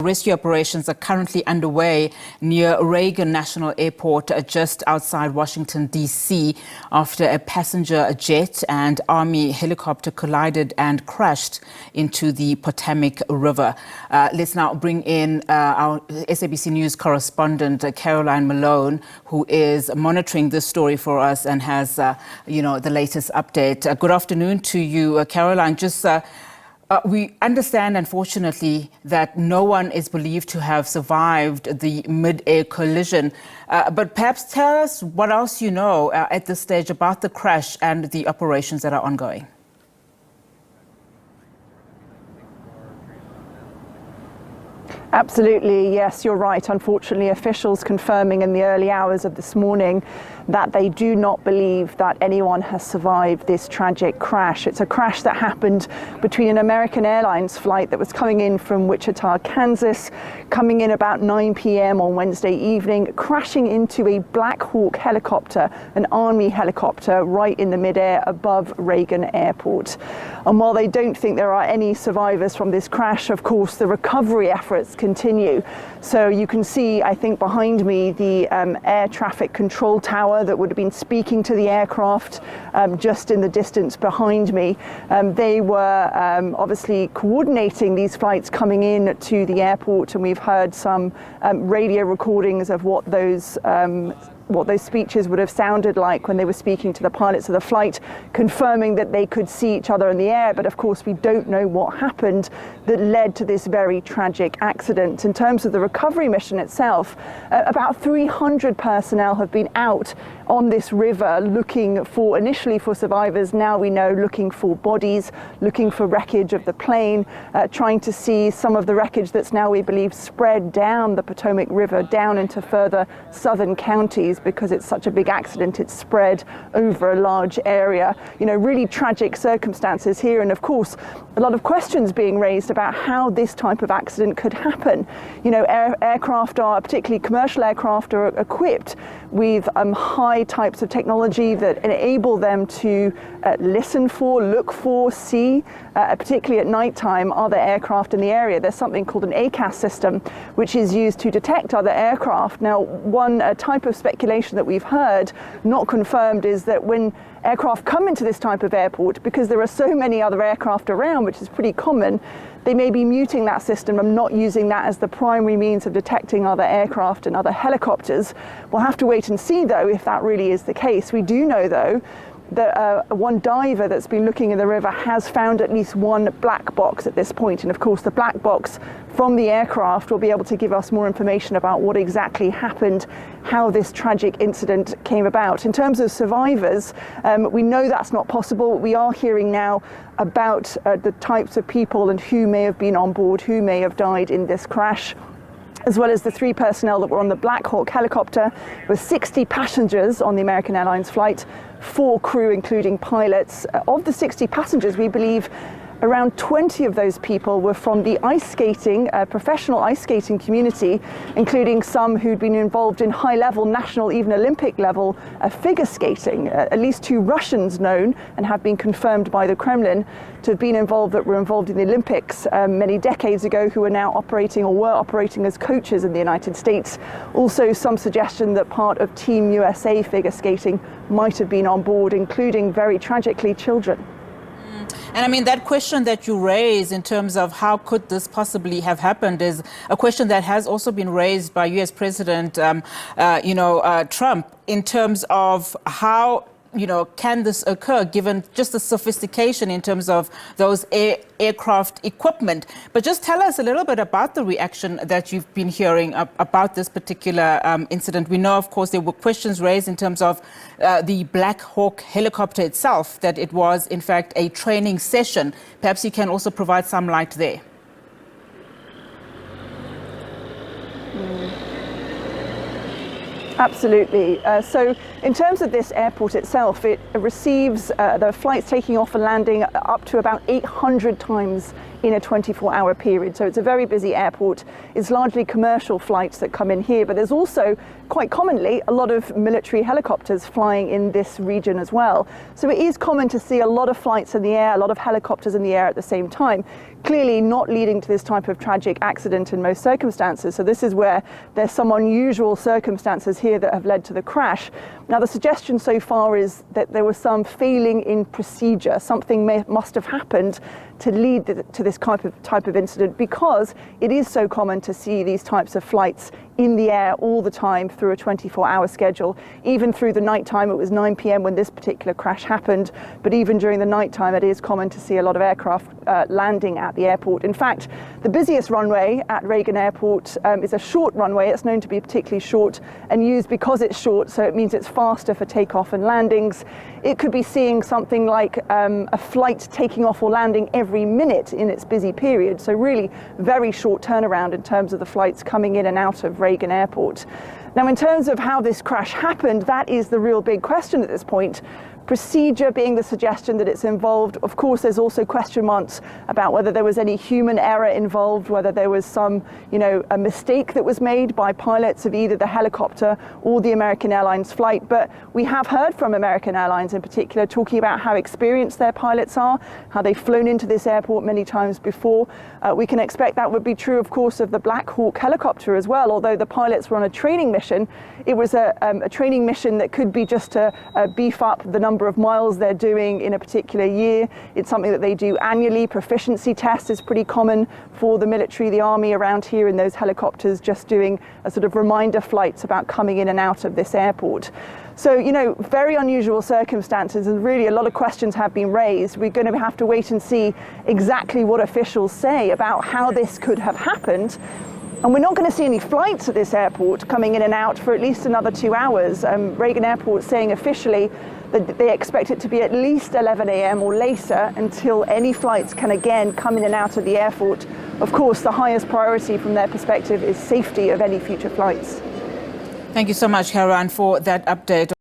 Rescue operations are currently underway near Reagan National Airport, just outside Washington, D.C., after a passenger jet and Army helicopter collided and crashed into the Potomac River. Let's now bring in our SABC News correspondent, Caroline Malone, who is monitoring this story for us and has, the latest update. Good afternoon to you, Caroline. We understand, unfortunately, that no one is believed to have survived the mid-air collision. But perhaps tell us what else you know at this stage about the crash and the operations that are ongoing. Absolutely, yes, you're right. Unfortunately, officials confirming in the early hours of this morning that they do not believe that anyone has survived this tragic crash. It's a crash that happened between an American Airlines flight that was coming in from Wichita, Kansas, coming in about 9 p.m. on Wednesday evening, crashing into a Black Hawk helicopter, an Army helicopter, right in the midair above Reagan Airport. And while they don't think there are any survivors from this crash, of course, the recovery efforts continue. So you can see, I think, behind me, the air traffic control tower that would have been speaking to the aircraft just in the distance behind me. They were obviously coordinating these flights coming in to the airport, and we've heard some radio recordings of what those speeches would have sounded like when they were speaking to the pilots of the flight, confirming that they could see each other in the air. But of course, we don't know what happened that led to this very tragic accident. In terms of the recovery mission itself, about 300 personnel have been out on this river looking initially for survivors. Now we know, looking for bodies, looking for wreckage of the plane, trying to see some of the wreckage that's now, we believe, spread down the Potomac River, down into further southern counties. Because it's such a big accident, it's spread over a large area. Really tragic circumstances here, and of course a lot of questions being raised about how this type of accident could happen. Aircraft are, particularly commercial aircraft, are equipped with high types of technology that enable them to listen for, look for, see, particularly at nighttime, other aircraft in the area. There's something called an ACAS system, which is used to detect other aircraft. Now, one type of speculation that we've heard, not confirmed, is that when aircraft come into this type of airport, because there are so many other aircraft around, which is pretty common, they may be muting that system and not using that as the primary means of detecting other aircraft and other helicopters. We'll have to wait and see, though, if that really is the case. We do know, though, that one diver that's been looking in the river has found at least one black box at this point. And of course, the black box from the aircraft will be able to give us more information about what exactly happened, how this tragic incident came about. In terms of survivors, we know that's not possible. We are hearing now about the types of people and who may have been on board, who may have died in this crash, as well as the 3 personnel that were on the Black Hawk helicopter, with 60 passengers on the American Airlines flight, 4 crew, including pilots. Of the 60 passengers, we believe around 20 of those people were from the ice skating, professional ice skating community, including some who'd been involved in high-level, national, even Olympic level figure skating. At least 2 Russians known and have been confirmed by the Kremlin to have been involved, that were involved in the Olympics many decades ago, who are now operating or were operating as coaches in the United States. Also, some suggestion that part of Team USA figure skating might have been on board, including, very tragically, children. And I mean, that question that you raise in terms of how could this possibly have happened is a question that has also been raised by U.S. President, Trump, in terms of how, can this occur, given just the sophistication in terms of those aircraft equipment. But just tell us a little bit about the reaction that you've been hearing about this particular incident. We know, of course, there were questions raised in terms of the Black Hawk helicopter itself, that it was, in fact, a training session. Perhaps you can also provide some light there. Absolutely. So in terms of this airport itself, it receives the flights taking off and landing up to about 800 times in a 24-hour period. So it's a very busy airport. It's largely commercial flights that come in here, but there's also quite commonly a lot of military helicopters flying in this region as well. So it is common to see a lot of flights in the air, a lot of helicopters in the air at the same time, clearly not leading to this type of tragic accident in most circumstances. So this is where there's some unusual circumstances here that have led to the crash. Now, the suggestion so far is that there was some failing in procedure. Something must have happened to lead to this type of incident, because it is so common to see these types of flights in the air all the time through a 24-hour schedule. Even through the night time, it was 9 p.m. when this particular crash happened, but even during the night time, it is common to see a lot of aircraft landing at the airport. In fact, the busiest runway at Reagan Airport is a short runway. It's known to be particularly short and used because it's short, so it means it's faster for takeoff and landings. It could be seeing something like a flight taking off or landing every minute in its busy period. So really very short turnaround in terms of the flights coming in and out of Reagan Airport. Now, in terms of how this crash happened, that is the real big question at this point. Procedure being the suggestion that it's involved. Of course, there's also question marks about whether there was any human error involved, whether there was some, a mistake that was made by pilots of either the helicopter or the American Airlines flight. But we have heard from American Airlines in particular talking about how experienced their pilots are, how they've flown into this airport many times before. We can expect that would be true, of course, of the Black Hawk helicopter as well. Although the pilots were on a training mission, it was a training mission that could be just to beef up the number of miles they're doing in a particular year. It's something that they do annually. Proficiency test is pretty common for the military, the army around here in those helicopters, just doing a sort of reminder flights about coming in and out of this airport. So, very unusual circumstances, and really a lot of questions have been raised. We're going to have to wait and see exactly what officials say about how this could have happened. And we're not going to see any flights at this airport coming in and out for at least another 2 hours. Reagan Airport saying officially that they expect it to be at least 11 a.m. or later until any flights can again come in and out of the airport. Of course, the highest priority from their perspective is safety of any future flights. Thank you so much, Caroline, for that update.